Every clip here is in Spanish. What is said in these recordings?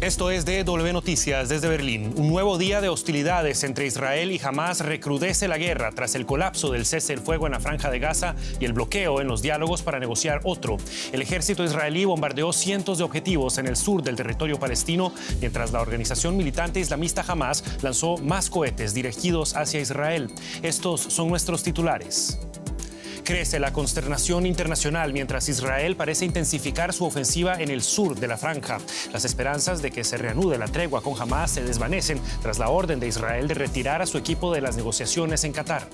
Esto es DW Noticias desde Berlín. Un nuevo día de hostilidades entre Israel y Hamás recrudece la guerra tras el colapso del cese del fuego en la Franja de Gaza y el bloqueo en los diálogos para negociar otro. El ejército israelí bombardeó cientos de objetivos en el sur del territorio palestino, mientras la organización militante islamista Hamás lanzó más cohetes dirigidos hacia Israel. Estos son nuestros titulares. Crece la consternación internacional mientras Israel parece intensificar su ofensiva en el sur de la franja. Las esperanzas de que se reanude la tregua con Hamás se desvanecen tras la orden de Israel de retirar a su equipo de las negociaciones en Qatar.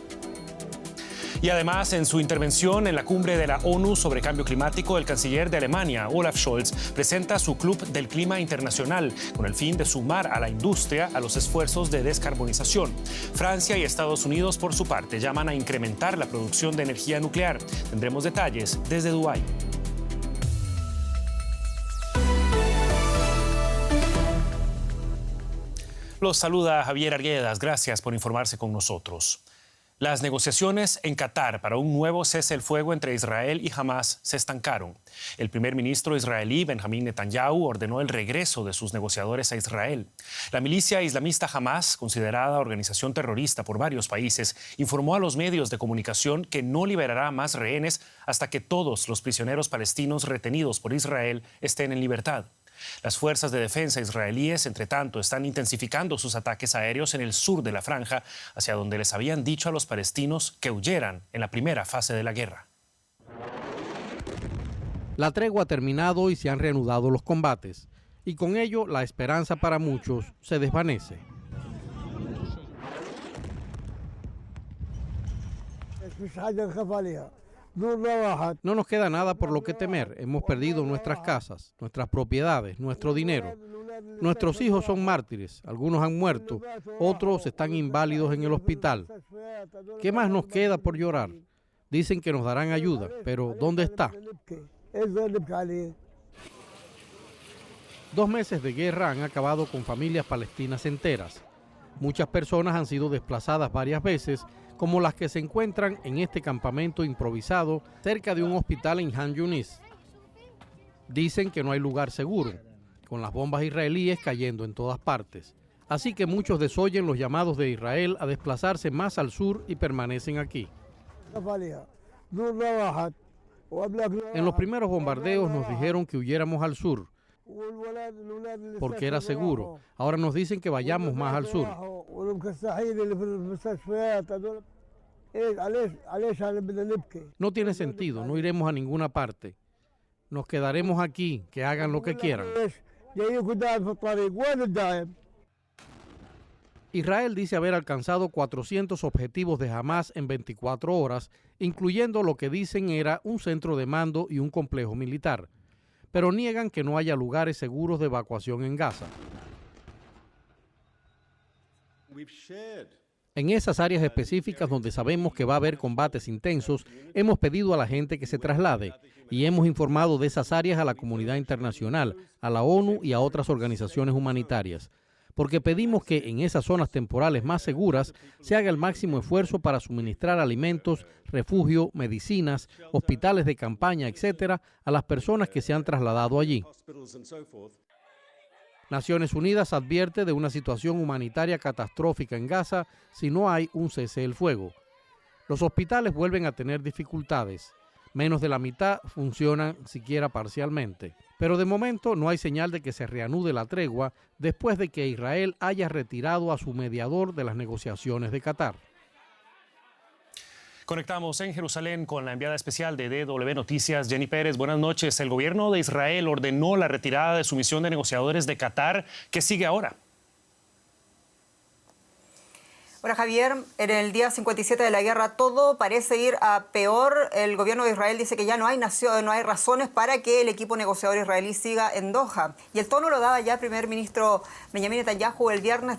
Y además, en su intervención en la cumbre de la ONU sobre cambio climático, el canciller de Alemania, Olaf Scholz, presenta su Club del Clima Internacional con el fin de sumar a la industria a los esfuerzos de descarbonización. Francia y Estados Unidos, por su parte, llaman a incrementar la producción de energía nuclear. Tendremos detalles desde Dubái. Los saluda Javier Arguedas. Gracias por informarse con nosotros. Las negociaciones en Qatar para un nuevo cese el fuego entre Israel y Hamás se estancaron. El primer ministro israelí, Benjamín Netanyahu, ordenó el regreso de sus negociadores a Israel. La milicia islamista Hamás, considerada organización terrorista por varios países, informó a los medios de comunicación que no liberará más rehenes hasta que todos los prisioneros palestinos retenidos por Israel estén en libertad. Las fuerzas de defensa israelíes, entre tanto, están intensificando sus ataques aéreos en el sur de la franja, hacia donde les habían dicho a los palestinos que huyeran en la primera fase de la guerra. La tregua ha terminado y se han reanudado los combates, y con ello la esperanza para muchos se desvanece. No nos queda nada por lo que temer. Hemos perdido nuestras casas, nuestras propiedades, nuestro dinero. Nuestros hijos son mártires, algunos han muerto, otros están inválidos en el hospital. ¿Qué más nos queda por llorar? Dicen que nos darán ayuda, pero ¿dónde está? 2 meses de guerra han acabado con familias palestinas enteras. Muchas personas han sido desplazadas varias veces, como las que se encuentran en este campamento improvisado cerca de un hospital en Han Yunis. Dicen que no hay lugar seguro, con las bombas israelíes cayendo en todas partes. Así que muchos desoyen los llamados de Israel a desplazarse más al sur y permanecen aquí. En los primeros bombardeos nos dijeron que huyéramos al sur, porque era seguro. Ahora nos dicen que vayamos más al sur. No tiene sentido, no iremos a ninguna parte. Nos quedaremos aquí, que hagan lo que quieran. Israel dice haber alcanzado 400 objetivos de Hamás en 24 horas, incluyendo lo que dicen era un centro de mando y un complejo militar. Pero niegan que no haya lugares seguros de evacuación en Gaza. En esas áreas específicas donde sabemos que va a haber combates intensos, hemos pedido a la gente que se traslade y hemos informado de esas áreas a la comunidad internacional, a la ONU y a otras organizaciones humanitarias, porque pedimos que en esas zonas temporales más seguras se haga el máximo esfuerzo para suministrar alimentos, refugio, medicinas, hospitales de campaña, etcétera, a las personas que se han trasladado allí. Naciones Unidas advierte de una situación humanitaria catastrófica en Gaza si no hay un cese del fuego. Los hospitales vuelven a tener dificultades. Menos de la mitad funcionan siquiera parcialmente. Pero de momento no hay señal de que se reanude la tregua después de que Israel haya retirado a su mediador de las negociaciones de Qatar. Conectamos en Jerusalén con la enviada especial de DW Noticias, Jenny Pérez. Buenas noches. El gobierno de Israel ordenó la retirada de su misión de negociadores de Qatar. ¿Qué sigue ahora? Hola Javier, en el día 57 de la guerra todo parece ir a peor. El gobierno de Israel dice que ya no hay razones para que el equipo negociador israelí siga en Doha. Y el tono lo daba ya el primer ministro Benjamín Netanyahu el viernes,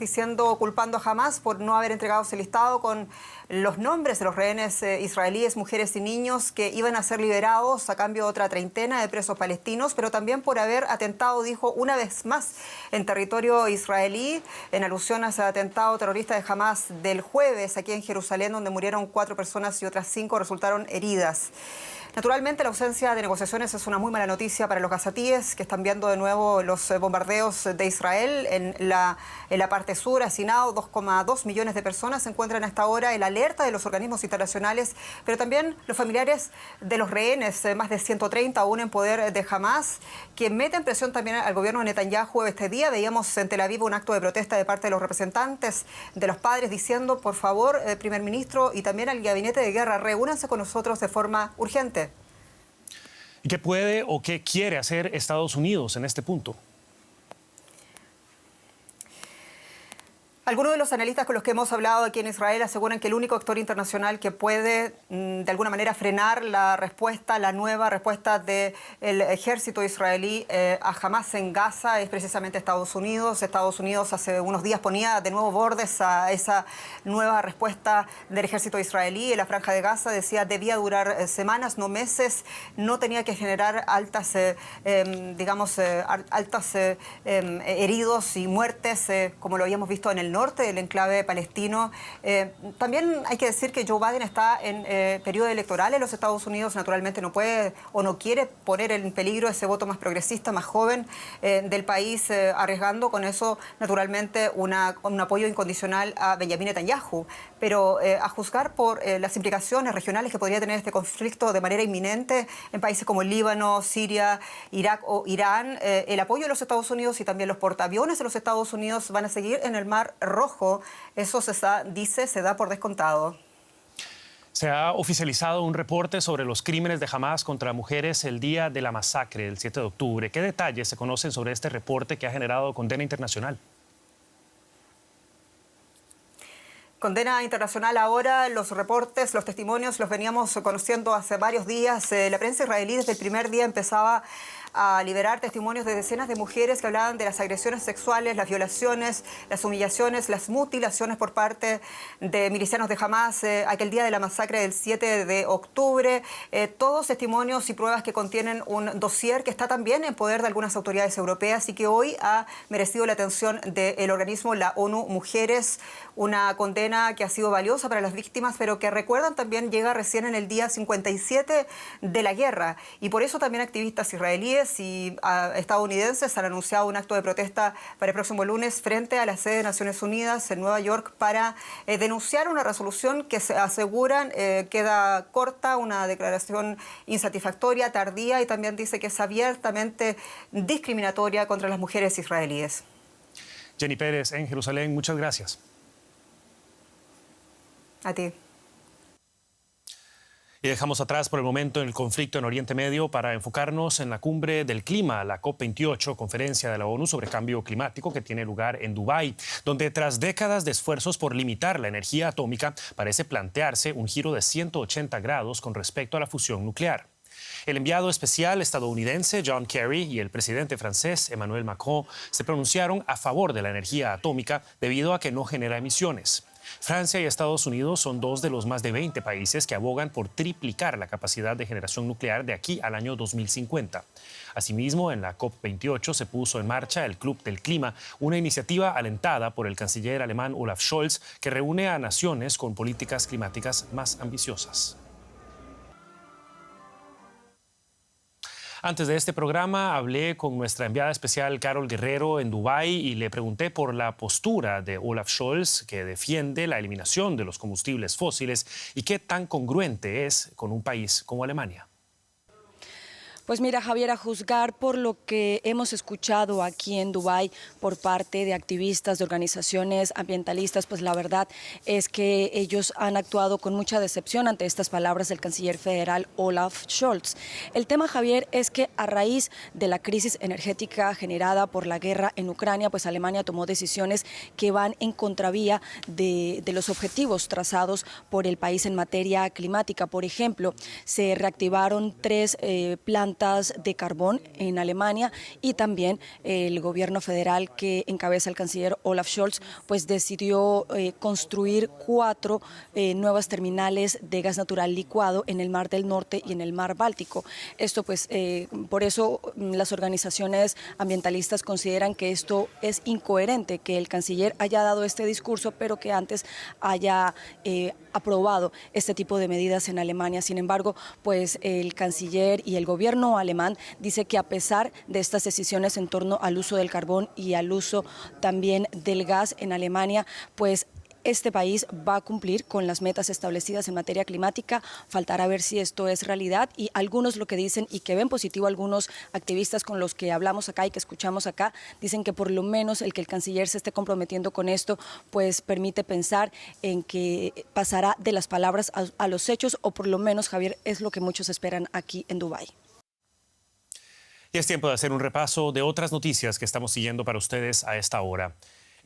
culpando a Hamás por no haber entregado ese listado con los nombres de los rehenes israelíes, mujeres y niños que iban a ser liberados a cambio de otra treintena de presos palestinos, pero también por haber atentado, dijo, una vez más en territorio israelí, en alusión a ese atentado terrorista de Hamás del jueves aquí en Jerusalén, donde murieron 4 personas y otras 5 resultaron heridas. Naturalmente, la ausencia de negociaciones es una muy mala noticia para los gazatíes, que están viendo de nuevo los bombardeos de Israel en la parte sur, hacinado. 2,2 millones de personas se encuentran hasta ahora. El alerta de los organismos internacionales, pero también los familiares de los rehenes, más de 130 aún en poder de Hamas, que meten presión también al gobierno de Netanyahu. Este día veíamos en Tel Aviv un acto de protesta de parte de los representantes de los padres diciendo, por favor, primer ministro y también al gabinete de guerra, reúnanse con nosotros de forma urgente. ¿Y qué puede o qué quiere hacer Estados Unidos en este punto? Algunos de los analistas con los que hemos hablado aquí en Israel aseguran que el único actor internacional que puede de alguna manera frenar la respuesta, la nueva respuesta del ejército israelí a Hamas en Gaza es precisamente Estados Unidos. Estados Unidos hace unos días ponía de nuevo bordes a esa nueva respuesta del ejército israelí en la franja de Gaza. Decía debía durar semanas, no meses, no tenía que generar altas heridos y muertes como lo habíamos visto en el norte del enclave palestino. También hay que decir que Joe Biden está en periodo electoral en los Estados Unidos. Naturalmente no puede o no quiere poner en peligro ese voto más progresista, más joven del país, arriesgando con eso naturalmente un apoyo incondicional a Benjamin Netanyahu. Pero a juzgar por las implicaciones regionales que podría tener este conflicto de manera inminente en países como el Líbano, Siria, Irak o Irán, el apoyo de los Estados Unidos y también los portaaviones de los Estados Unidos van a seguir en el Mar Rojo. Eso se da por descontado. Se ha oficializado un reporte sobre los crímenes de Hamas contra mujeres el día de la masacre del 7 de octubre. ¿Qué detalles se conocen sobre este reporte que ha generado condena internacional? Condena internacional ahora, los reportes, los testimonios los veníamos conociendo hace varios días. La prensa israelí desde el primer día empezaba a liberar testimonios de decenas de mujeres que hablaban de las agresiones sexuales, las violaciones, las humillaciones, las mutilaciones por parte de milicianos de Hamas aquel día de la masacre del 7 de octubre. Todos testimonios y pruebas que contienen un dossier que está también en poder de algunas autoridades europeas y que hoy ha merecido la atención del organismo, la ONU Mujeres, una condena que ha sido valiosa para las víctimas, pero que recuerdan también llega recién en el día 57 de la guerra. Y por eso también activistas israelíes y estadounidenses han anunciado un acto de protesta para el próximo lunes frente a la sede de Naciones Unidas en Nueva York para denunciar una resolución que se aseguran queda corta, una declaración insatisfactoria, tardía y también dice que es abiertamente discriminatoria contra las mujeres israelíes. Jenny Pérez en Jerusalén, muchas gracias. A ti. Y dejamos atrás por el momento el conflicto en Oriente Medio para enfocarnos en la cumbre del clima, la COP28, conferencia de la ONU sobre cambio climático que tiene lugar en Dubái, donde tras décadas de esfuerzos por limitar la energía atómica, parece plantearse un giro de 180 grados con respecto a la fusión nuclear. El enviado especial estadounidense John Kerry y el presidente francés Emmanuel Macron se pronunciaron a favor de la energía atómica debido a que no genera emisiones. Francia y Estados Unidos son dos de los más de 20 países que abogan por triplicar la capacidad de generación nuclear de aquí al año 2050. Asimismo, en la COP28 se puso en marcha el Club del Clima, una iniciativa alentada por el canciller alemán Olaf Scholz que reúne a naciones con políticas climáticas más ambiciosas. Antes de este programa hablé con nuestra enviada especial Carol Guerrero en Dubái y le pregunté por la postura de Olaf Scholz, que defiende la eliminación de los combustibles fósiles y qué tan congruente es con un país como Alemania. Pues mira, Javier, a juzgar por lo que hemos escuchado aquí en Dubái por parte de activistas, de organizaciones ambientalistas, pues la verdad es que ellos han actuado con mucha decepción ante estas palabras del canciller federal Olaf Scholz. El tema, Javier, es que a raíz de la crisis energética generada por la guerra en Ucrania, pues Alemania tomó decisiones que van en contravía de los objetivos trazados por el país en materia climática. Por ejemplo, se reactivaron 3 plantas de carbón en Alemania y también el gobierno federal que encabeza el canciller Olaf Scholz pues decidió construir 4 nuevas terminales de gas natural licuado en el Mar del Norte y en el Mar Báltico. Esto pues por eso las organizaciones ambientalistas consideran que esto es incoherente, que el canciller haya dado este discurso pero que antes haya aprobado este tipo de medidas en Alemania. Sin embargo, pues el canciller y el gobierno alemán dice que a pesar de estas decisiones en torno al uso del carbón y al uso también del gas en Alemania, pues este país va a cumplir con las metas establecidas en materia climática. Faltará ver si esto es realidad, y algunos lo que dicen y que ven positivo, algunos activistas con los que hablamos acá y que escuchamos acá, dicen que por lo menos el que el canciller se esté comprometiendo con esto, pues permite pensar en que pasará de las palabras a los hechos, o por lo menos, Javier, es lo que muchos esperan aquí en Dubái. Y es tiempo de hacer un repaso de otras noticias que estamos siguiendo para ustedes a esta hora.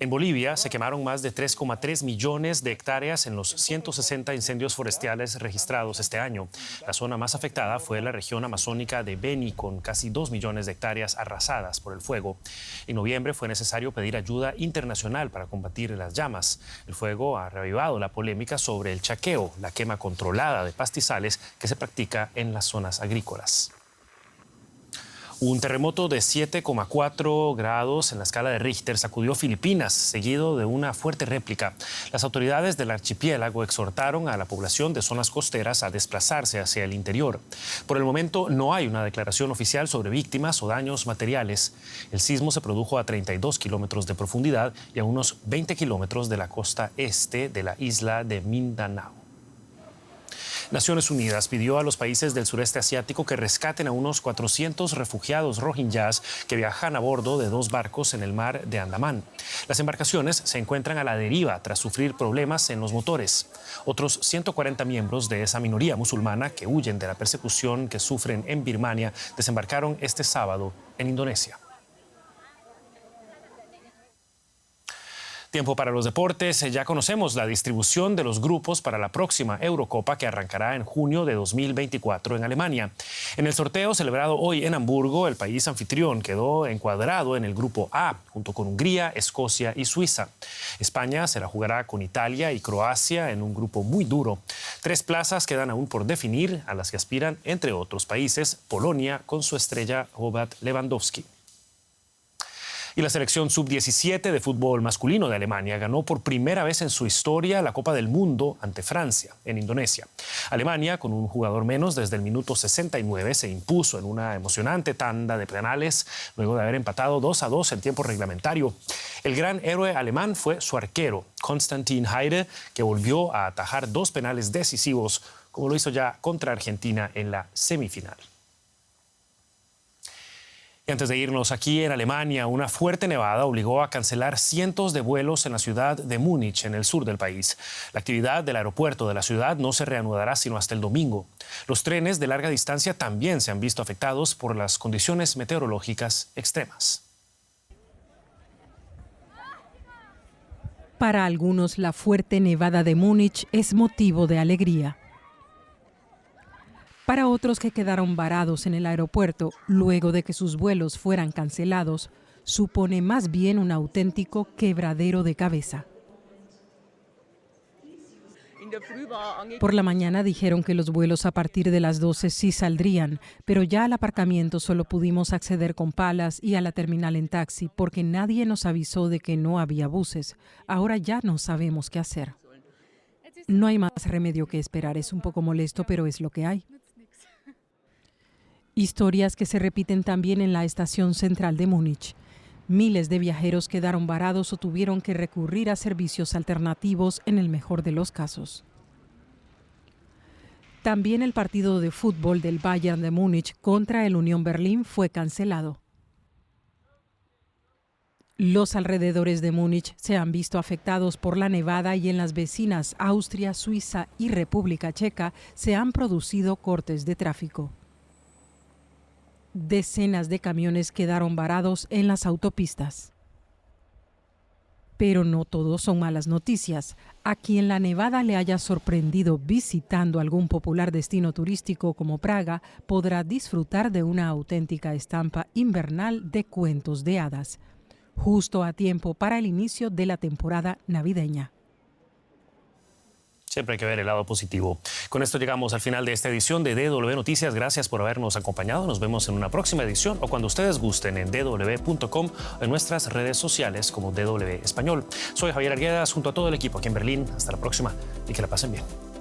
En Bolivia se quemaron más de 3,3 millones de hectáreas en los 160 incendios forestales registrados este año. La zona más afectada fue la región amazónica de Beni, con casi 2 millones de hectáreas arrasadas por el fuego. En noviembre fue necesario pedir ayuda internacional para combatir las llamas. El fuego ha reavivado la polémica sobre el chaqueo, la quema controlada de pastizales que se practica en las zonas agrícolas. Un terremoto de 7,4 grados en la escala de Richter sacudió Filipinas, seguido de una fuerte réplica. Las autoridades del archipiélago exhortaron a la población de zonas costeras a desplazarse hacia el interior. Por el momento no hay una declaración oficial sobre víctimas o daños materiales. El sismo se produjo a 32 kilómetros de profundidad y a unos 20 kilómetros de la costa este de la isla de Mindanao. Naciones Unidas pidió a los países del sureste asiático que rescaten a unos 400 refugiados rohingyas que viajan a bordo de 2 barcos en el mar de Andamán. Las embarcaciones se encuentran a la deriva tras sufrir problemas en los motores. Otros 140 miembros de esa minoría musulmana que huyen de la persecución que sufren en Birmania desembarcaron este sábado en Indonesia. Tiempo para los deportes. Ya conocemos la distribución de los grupos para la próxima Eurocopa, que arrancará en junio de 2024 en Alemania. En el sorteo celebrado hoy en Hamburgo, el país anfitrión quedó encuadrado en el grupo A, junto con Hungría, Escocia y Suiza. España se la jugará con Italia y Croacia en un grupo muy duro. 3 plazas quedan aún por definir, a las que aspiran, entre otros países, Polonia con su estrella Robert Lewandowski. Y la selección sub-17 de fútbol masculino de Alemania ganó por primera vez en su historia la Copa del Mundo ante Francia, en Indonesia. Alemania, con un jugador menos desde el minuto 69, se impuso en una emocionante tanda de penales, luego de haber empatado 2-2 en tiempo reglamentario. El gran héroe alemán fue su arquero, Konstantin Heide, que volvió a atajar 2 penales decisivos, como lo hizo ya contra Argentina en la semifinal. Y antes de irnos, aquí en Alemania, una fuerte nevada obligó a cancelar cientos de vuelos en la ciudad de Múnich, en el sur del país. La actividad del aeropuerto de la ciudad no se reanudará sino hasta el domingo. Los trenes de larga distancia también se han visto afectados por las condiciones meteorológicas extremas. Para algunos, la fuerte nevada de Múnich es motivo de alegría. Para otros que quedaron varados en el aeropuerto luego de que sus vuelos fueran cancelados, supone más bien un auténtico quebradero de cabeza. Por la mañana dijeron que los vuelos a partir de las 12 sí saldrían, pero ya al aparcamiento solo pudimos acceder con palas y a la terminal en taxi porque nadie nos avisó de que no había buses. Ahora ya no sabemos qué hacer. No hay más remedio que esperar. Es un poco molesto, pero es lo que hay. Historias que se repiten también en la estación central de Múnich. Miles de viajeros quedaron varados o tuvieron que recurrir a servicios alternativos en el mejor de los casos. También el partido de fútbol del Bayern de Múnich contra el Unión Berlín fue cancelado. Los alrededores de Múnich se han visto afectados por la nevada y en las vecinas Austria, Suiza y República Checa se han producido cortes de tráfico. Decenas de camiones quedaron varados en las autopistas. Pero no todo son malas noticias. A quien la nevada le haya sorprendido visitando algún popular destino turístico como Praga, podrá disfrutar de una auténtica estampa invernal de cuentos de hadas, justo a tiempo para el inicio de la temporada navideña. Siempre hay que ver el lado positivo. Con esto llegamos al final de esta edición de DW Noticias. Gracias por habernos acompañado. Nos vemos en una próxima edición o cuando ustedes gusten en dw.com o en nuestras redes sociales como DW Español. Soy Javier Arguedas junto a todo el equipo aquí en Berlín. Hasta la próxima y que la pasen bien.